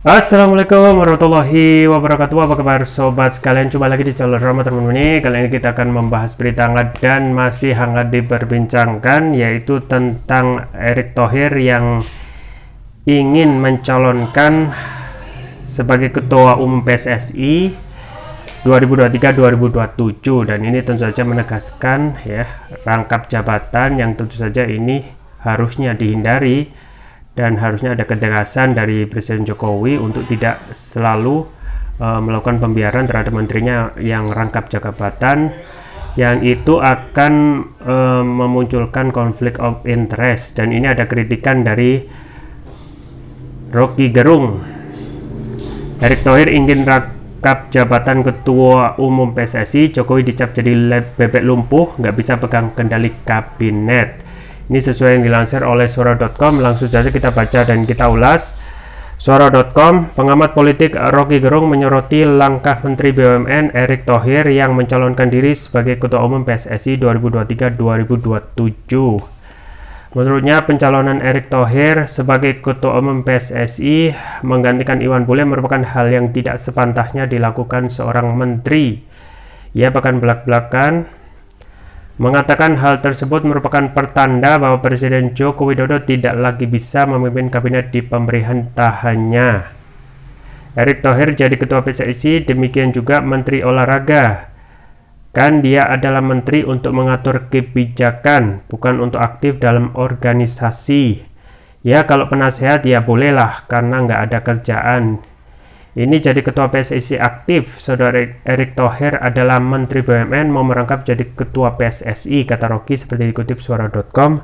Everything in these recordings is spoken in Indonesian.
Assalamualaikum warahmatullahi wabarakatuh. Apa kabar sobat sekalian? Coba lagi di channel Rama teman-teman ini. Kali ini kita akan membahas berita hangat dan masih hangat diperbincangkan, yaitu tentang Erick Thohir yang ingin mencalonkan sebagai Ketua Umum PSSI 2023-2027, dan ini tentu saja menegaskan ya rangkap jabatan yang tentu saja ini harusnya dihindari. Dan harusnya ada ketegasan dari Presiden Jokowi untuk tidak selalu melakukan pembiaran terhadap menterinya yang rangkap jabatan, yang itu akan memunculkan konflik of interest. Dan ini ada kritikan dari Rocky Gerung. Erick Thohir ingin rangkap jabatan Ketua Umum PSSI, Jokowi dicap jadi bebek lumpuh, nggak bisa pegang kendali kabinet. Ini sesuai yang dilansir oleh Suara.com. Langsung saja kita baca dan kita ulas. Suara.com, pengamat politik Rocky Gerung menyoroti langkah Menteri BUMN Erick Thohir yang mencalonkan diri sebagai Ketua Umum PSSI 2023-2027. Menurutnya, pencalonan Erick Thohir sebagai Ketua Umum PSSI menggantikan Iwan Bule merupakan hal yang tidak sepantasnya dilakukan seorang menteri. Ia bahkan belak-belakan mengatakan hal tersebut merupakan pertanda bahwa Presiden Joko Widodo tidak lagi bisa memimpin kabinet di pemerintahannya. Erick Thohir jadi Ketua PSSI, demikian juga Menteri Olahraga. Kan dia adalah menteri untuk mengatur kebijakan, bukan untuk aktif dalam organisasi. Ya kalau penasehat ya bolehlah karena nggak ada kerjaan. Ini jadi Ketua PSSI aktif. Saudara Erick Thohir adalah Menteri BUMN mau merangkap jadi Ketua PSSI, kata Rocky seperti dikutip Suara.com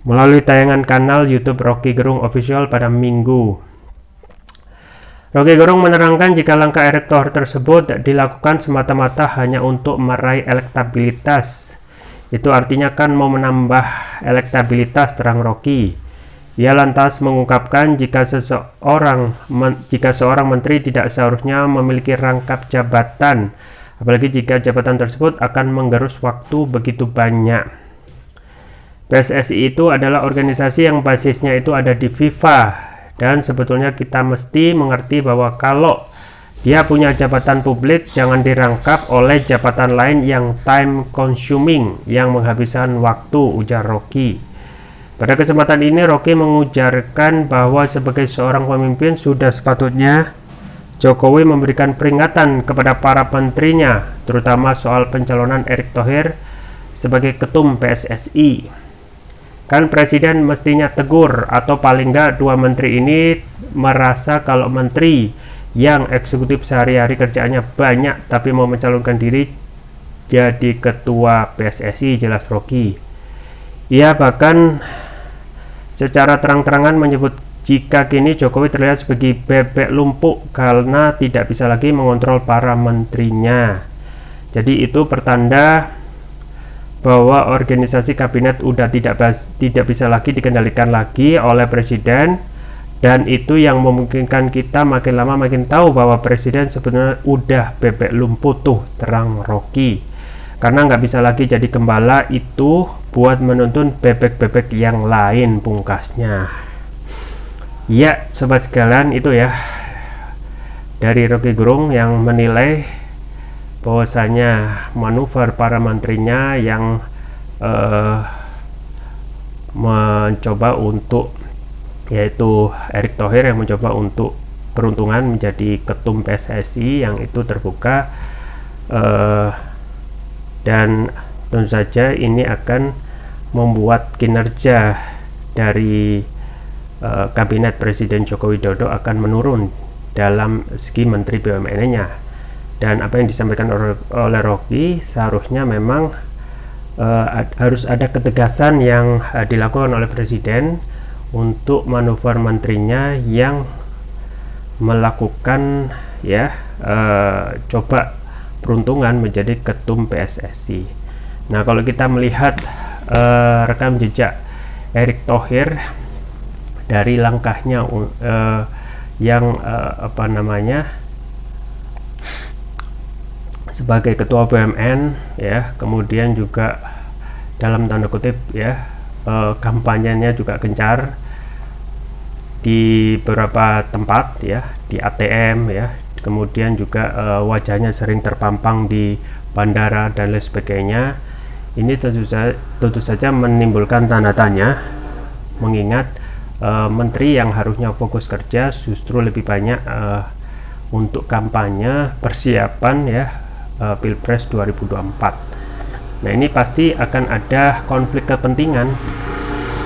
melalui tayangan kanal YouTube Rocky Gerung Official pada Minggu. Rocky Gerung menerangkan jika langkah Erick Thohir tersebut dilakukan semata-mata hanya untuk meraih elektabilitas. Itu artinya kan mau menambah elektabilitas, terang Rocky. Ia lantas mengungkapkan jika seorang menteri tidak seharusnya memiliki rangkap jabatan, apalagi jika jabatan tersebut akan menggerus waktu begitu banyak. PSSI itu adalah organisasi yang basisnya itu ada di FIFA, dan sebetulnya kita mesti mengerti bahwa kalau dia punya jabatan publik, jangan dirangkap oleh jabatan lain yang time consuming, yang menghabiskan waktu, ujar Rocky. Pada kesempatan ini, Rocky mengujarkan bahwa sebagai seorang pemimpin sudah sepatutnya Jokowi memberikan peringatan kepada para menterinya, terutama soal pencalonan Erick Thohir sebagai ketum PSSI. Kan Presiden mestinya tegur, atau paling nggak dua menteri ini merasa kalau menteri yang eksekutif sehari-hari kerjaannya banyak tapi mau mencalonkan diri jadi ketua PSSI, jelas Rocky. Ia bahkan secara terang-terangan menyebut jika kini Jokowi terlihat sebagai bebek lumpuh karena tidak bisa lagi mengontrol para menterinya. Jadi itu pertanda bahwa organisasi kabinet udah tidak bisa lagi dikendalikan lagi oleh presiden, dan itu yang memungkinkan kita makin lama makin tahu bahwa presiden sebenarnya udah bebek lumpuh tuh, terang Rocky. Karena nggak bisa lagi jadi gembala itu buat menuntun bebek-bebek yang lain, pungkasnya. Ya sobat sekalian, itu ya dari Rocky Gerung yang menilai bahwasanya manuver para menterinya yang mencoba untuk, yaitu Erick Thohir yang mencoba untuk peruntungan menjadi ketum PSSI yang itu terbuka, dan tentu saja ini akan membuat kinerja dari kabinet Presiden Joko Widodo akan menurun dalam segi menteri BUMN-nya. Dan apa yang disampaikan oleh Rocky, seharusnya memang harus ada ketegasan yang dilakukan oleh Presiden untuk manuver menterinya yang melakukan coba peruntungan menjadi ketum PSSI. Nah, kalau kita melihat rekam jejak Erick Thohir dari langkahnya yang sebagai ketua BUMN ya, kemudian juga dalam tanda kutip ya kampanyenya juga gencar, di beberapa tempat ya, di ATM ya, kemudian juga wajahnya sering terpampang di bandara dan lain sebagainya. Ini tentu saja menimbulkan tanda tanya, mengingat menteri yang harusnya fokus kerja justru lebih banyak untuk kampanye persiapan ya Pilpres 2024. Nah, ini pasti akan ada konflik kepentingan.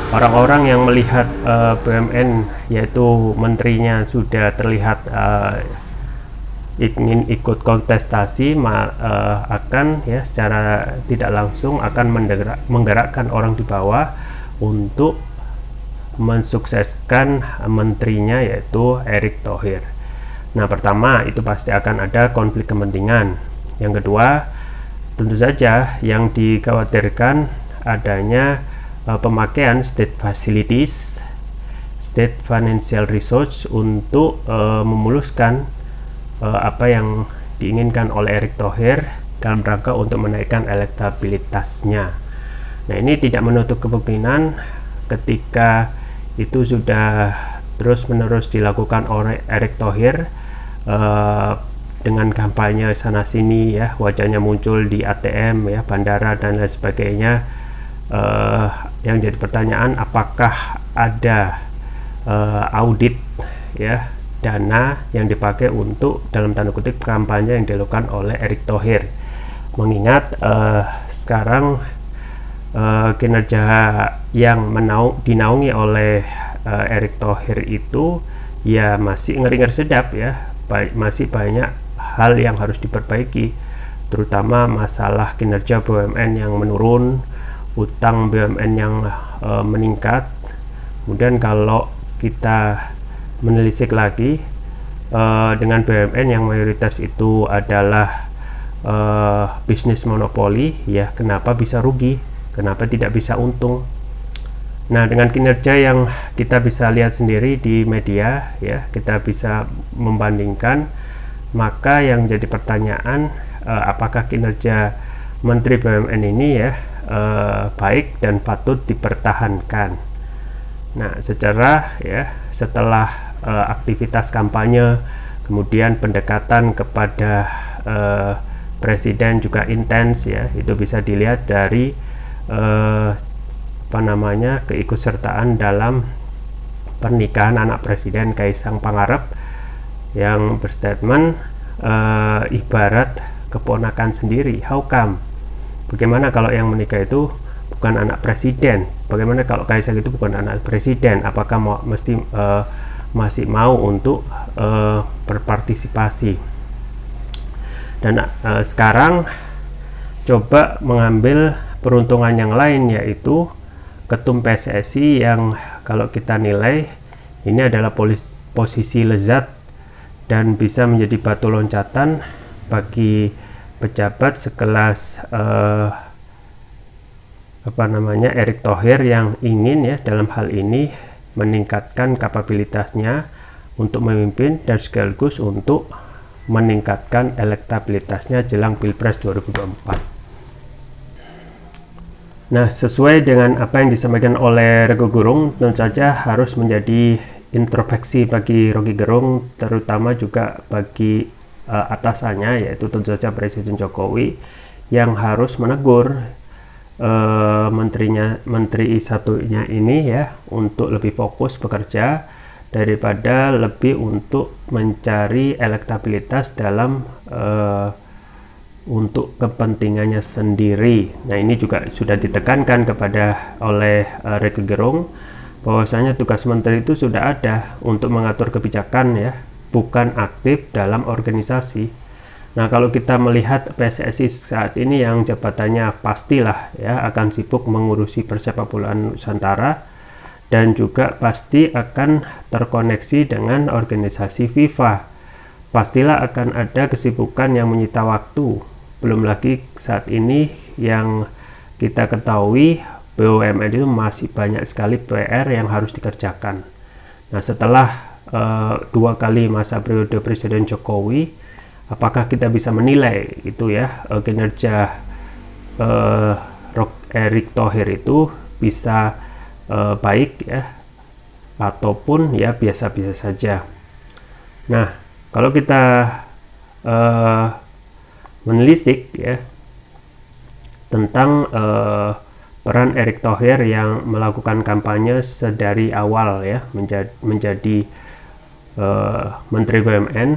Orang-orang yang melihat BUMN, yaitu menterinya sudah terlihat ingin ikut kontestasi, akan ya secara tidak langsung akan menggerakkan orang di bawah untuk mensukseskan menterinya, yaitu Erick Thohir. Nah, pertama itu pasti akan ada konflik kepentingan. Yang kedua, tentu saja yang dikhawatirkan adanya pemakaian state facilities, state financial resource untuk memuluskan apa yang diinginkan oleh Erick Thohir dalam rangka untuk menaikkan elektabilitasnya. Nah, ini tidak menutup kemungkinan ketika itu sudah terus-menerus dilakukan oleh Erick Thohir dengan kampanye sana sini ya, wajahnya muncul di ATM ya, bandara dan lain sebagainya. Yang jadi pertanyaan, apakah ada audit ya dana yang dipakai untuk dalam tanda kutip kampanye yang dilakukan oleh Erick Thohir, mengingat sekarang kinerja yang dinaungi oleh Erick Thohir itu ya masih ngeri-ngeri sedap ya, masih banyak hal yang harus diperbaiki, terutama masalah kinerja BUMN yang menurun, utang BUMN yang meningkat. Kemudian kalau kita menelisik lagi dengan BUMN yang mayoritas itu adalah bisnis monopoli ya, kenapa bisa rugi, kenapa tidak bisa untung? Nah, dengan kinerja yang kita bisa lihat sendiri di media ya, kita bisa membandingkan, maka yang jadi pertanyaan, apakah kinerja Menteri BUMN ini ya baik dan patut dipertahankan. Nah, setelah aktivitas kampanye, kemudian pendekatan kepada presiden juga intens ya, itu bisa dilihat dari keikutsertaan dalam pernikahan anak presiden Kaisang Pangarep yang berstatement ibarat keponakan sendiri. How come? Bagaimana kalau yang menikah itu bukan anak presiden? Bagaimana kalau Kaisang itu bukan anak presiden? Apakah masih mau untuk berpartisipasi? Dan sekarang coba mengambil peruntungan yang lain, yaitu Ketum PSSI yang kalau kita nilai ini adalah posisi lezat dan bisa menjadi batu loncatan bagi pejabat sekelas Erick Thohir yang ingin ya dalam hal ini meningkatkan kapabilitasnya untuk memimpin dan sekaligus untuk meningkatkan elektabilitasnya jelang Pilpres 2024. Nah, sesuai dengan apa yang disampaikan oleh Rocky Gerung, tentu saja harus menjadi introspeksi bagi Rocky Gerung, terutama juga bagi atasannya, yaitu tentu saja Presiden Jokowi, yang harus menegur menteri satunya ini ya, untuk lebih fokus bekerja daripada lebih untuk mencari elektabilitas dalam untuk kepentingannya sendiri. Nah, ini juga sudah ditekankan oleh Rocky Gerung bahwasanya tugas menteri itu sudah ada untuk mengatur kebijakan ya, bukan aktif dalam organisasi. Nah, kalau kita melihat PSSI saat ini yang jabatannya pastilah ya akan sibuk mengurusi persepak bolaan Nusantara dan juga pasti akan terkoneksi dengan organisasi FIFA. Pastilah akan ada kesibukan yang menyita waktu. Belum lagi saat ini yang kita ketahui BUMN itu masih banyak sekali PR yang harus dikerjakan. Nah, setelah 2 kali masa periode Presiden Jokowi, apakah kita bisa menilai itu ya kinerja Erick Thohir itu bisa baik ya ataupun ya biasa-biasa saja. Nah, kalau kita menelisik ya tentang peran Erick Thohir yang melakukan kampanye sedari awal ya menjadi Menteri BUMN,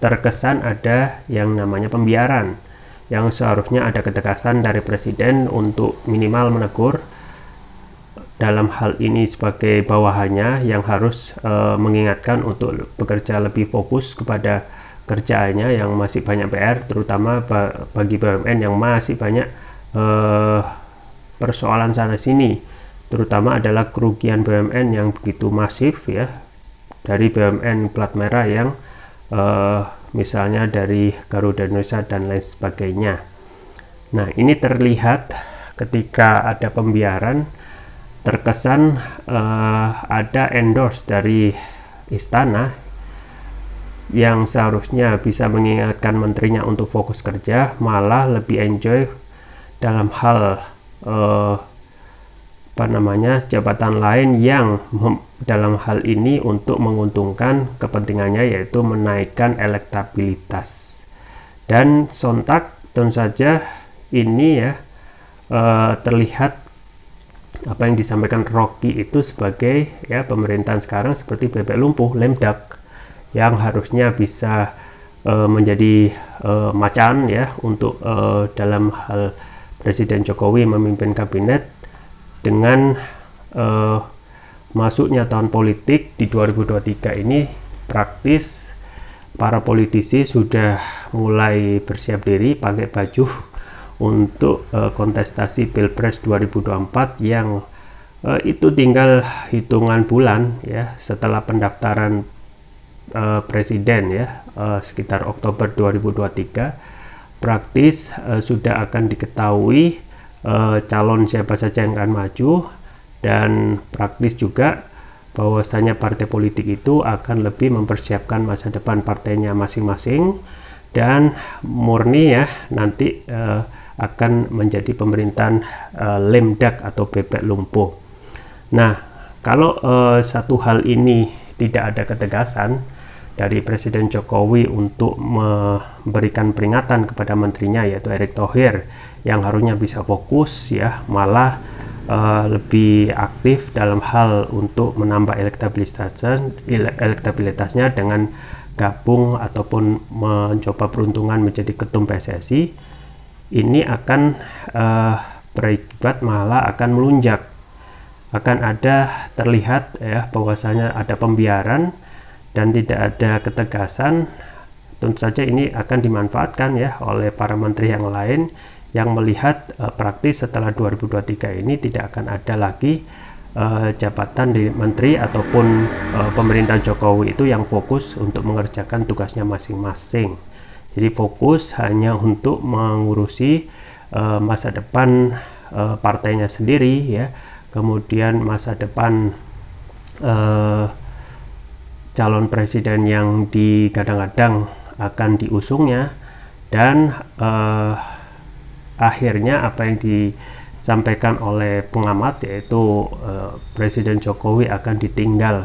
terkesan ada yang namanya pembiaran, yang seharusnya ada ketegasan dari Presiden untuk minimal menegur dalam hal ini sebagai bawahannya yang harus mengingatkan untuk bekerja lebih fokus kepada kerjaannya yang masih banyak PR, terutama bagi BUMN yang masih banyak persoalan sana sini, terutama adalah kerugian BUMN yang begitu masif ya, dari BUMN plat merah yang misalnya dari Garuda Indonesia dan lain sebagainya. Nah, ini terlihat ketika ada pembiaran, terkesan ada endorse dari istana yang seharusnya bisa mengingatkan menterinya untuk fokus kerja, malah lebih enjoy dalam hal jabatan lain yang dalam hal ini untuk menguntungkan kepentingannya, yaitu menaikkan elektabilitas. Dan sontak tentu saja ini ya terlihat apa yang disampaikan Rocky itu sebagai ya pemerintahan sekarang seperti bebek lumpuh, lemdak, yang harusnya bisa menjadi macan ya untuk dalam hal Presiden Jokowi memimpin kabinet. Dengan masuknya tahun politik di 2023 ini, praktis para politisi sudah mulai bersiap diri pakai baju untuk kontestasi Pilpres 2024 yang itu tinggal hitungan bulan ya setelah pendaftaran presiden ya, sekitar Oktober 2023 praktis sudah akan diketahui calon siapa saja yang akan maju, dan praktis juga bahwasanya partai politik itu akan lebih mempersiapkan masa depan partainya masing-masing, dan murni ya nanti akan menjadi pemerintahan lemdak atau bebek lumpuh. Nah, kalau satu hal ini tidak ada ketegasan dari Presiden Jokowi untuk memberikan peringatan kepada menterinya yaitu Erick Thohir yang harusnya bisa fokus ya, malah lebih aktif dalam hal untuk menambah elektabilitasnya dengan gabung ataupun mencoba peruntungan menjadi ketum PSSI, ini akan berakibat malah akan melunjak, akan ada terlihat ya bahwasanya ada pembiaran dan tidak ada ketegasan. Tentu saja ini akan dimanfaatkan ya oleh para menteri yang lain yang melihat praktis setelah 2023 ini tidak akan ada lagi jabatan di menteri ataupun pemerintahan Jokowi itu yang fokus untuk mengerjakan tugasnya masing-masing. Jadi fokus hanya untuk mengurusi masa depan partainya sendiri ya, kemudian masa depan calon presiden yang digadang-gadang akan diusungnya, dan akhirnya apa yang disampaikan oleh pengamat yaitu Presiden Jokowi akan ditinggal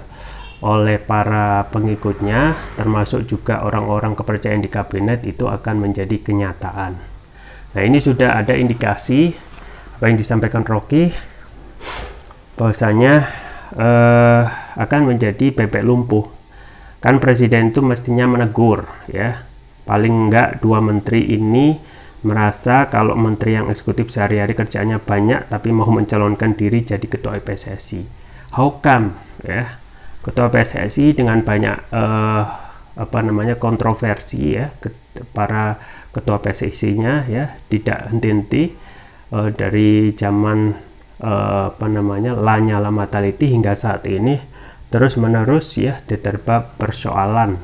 oleh para pengikutnya, termasuk juga orang-orang kepercayaan di kabinet, itu akan menjadi kenyataan. Nah, ini sudah ada indikasi apa yang disampaikan Rocky bahwasanya akan menjadi bebek lumpuh. Kan presiden itu mestinya menegur ya, paling enggak dua menteri ini merasa kalau menteri yang eksekutif sehari-hari kerjaannya banyak tapi mau mencalonkan diri jadi ketua PSSI. How come ya ketua PSSI dengan banyak kontroversi ya, para ketua PSSI-nya ya tidak henti-henti dari zaman Lanyala Mataliti hingga saat ini terus menerus ya diterpa persoalan.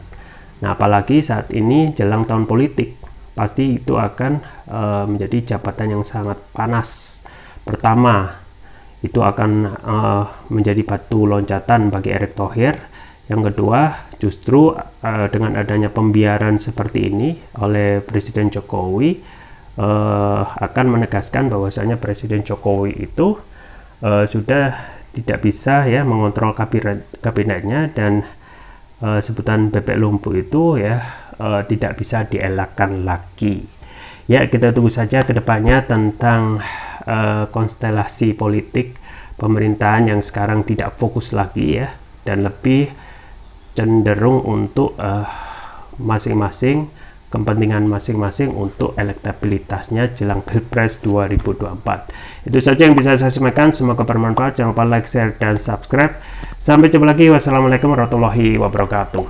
Nah, apalagi saat ini jelang tahun politik, pasti itu akan menjadi jabatan yang sangat panas. Pertama, itu akan menjadi batu loncatan bagi Erick Thohir. Yang kedua, justru dengan adanya pembiaran seperti ini oleh Presiden Jokowi akan menegaskan bahwasanya Presiden Jokowi itu sudah tidak bisa ya mengontrol kabinetnya, dan sebutan bebek lumpuh itu ya tidak bisa dielakkan lagi. Ya, kita tunggu saja ke depannya tentang konstelasi politik pemerintahan yang sekarang tidak fokus lagi ya, dan lebih cenderung untuk masing-masing kepentingan masing-masing untuk elektabilitasnya jelang Pilpres 2024. Itu saja yang bisa saya sampaikan, semoga bermanfaat. Jangan lupa like, share, dan subscribe. Sampai jumpa lagi. Wassalamualaikum warahmatullahi wabarakatuh.